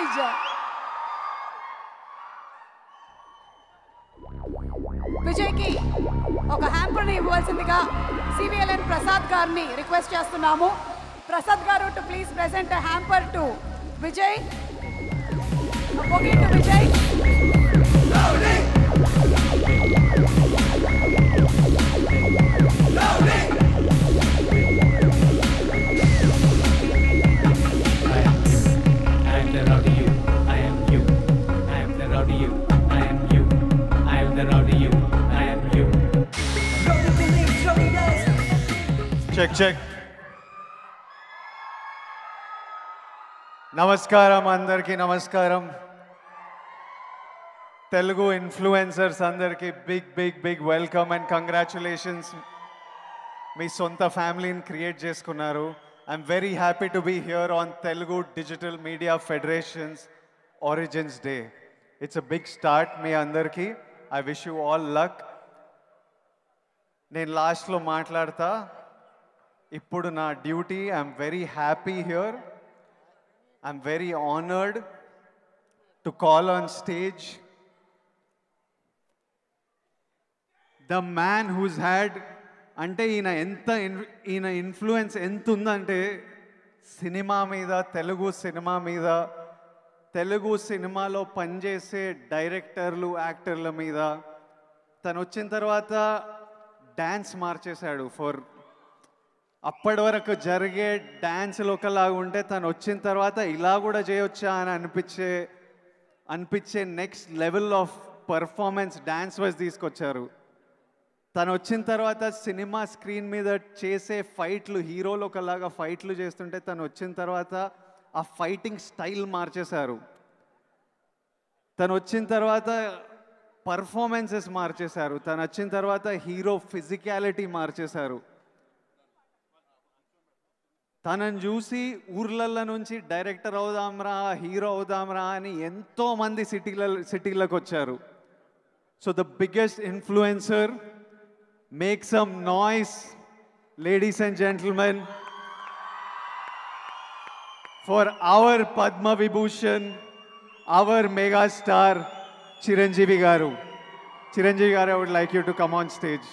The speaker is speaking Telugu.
స్టేజ్. విజయ్కి ఒక హ్యాంపర్ని ఇవ్వాల్సిందిగా సివిఎల్ఎన్ ప్రసాద్ గారిని రిక్వెస్ట్ చేస్తున్నాము. ప్రసాద్ గారు to please present hamper to Vijay. Okay to Vijay. Check check. నమస్కారం అందరికీ, నమస్కారం. తెలుగు ఇన్ఫ్లుయెన్సర్స్ అందరికీ big big big welcome and congratulations. మీ సొంత ఫ్యామిలీని క్రియేట్ చేసుకున్నారు. I'm very happy to be here on Telugu digital media federations origins day. It's a big start మీ అందరికీ. I wish you all luck. నేను లాస్ట్లో మాట్లాడతా. ఇప్పుడు నా duty. I'm very happy here. I'm very honoured to call on stage the man who's had, అంటే ఈయన ఇన్ఫ్లుయెన్స్ ఎంత ఉందంటే సినిమా మీద, తెలుగు సినిమా మీద, తెలుగు సినిమాలో పనిచేసే డైరెక్టర్లు, యాక్టర్ల మీద. తను వచ్చిన తర్వాత డ్యాన్స్ మార్చేశాడు. అప్పటి వరకు జరిగే డ్యాన్సులు ఒకలాగా ఉంటే తను వచ్చిన తర్వాత ఇలా కూడా చేయొచ్చా అని అనిపించే next level of performance dance wise తీసుకొచ్చారు. తను వచ్చిన తర్వాత సినిమా స్క్రీన్ మీద చేసే ఫైట్లు, హీరోలు ఒకలాగా ఫైట్లు చేస్తుంటే తను వచ్చిన తర్వాత ఆ ఫైటింగ్ స్టైల్ మార్చేశారు. తను వచ్చిన తర్వాత పర్ఫార్మెన్సెస్ మార్చేశారు. తను వచ్చిన తర్వాత హీరో ఫిజికాలిటీ మార్చేశారు. తనని చూసి ఊర్లల్లో నుంచి డైరెక్టర్ అవుదాంరా, హీరో అవుదాంరా అని ఎంతోమంది సిటీలకు వచ్చారు. So the biggest influencer, make some noise ladies and gentlemen for our Padma Vibhushan, our mega star Chiranjeevi garu. Chiranjeevi garu, I would like you to come on stage.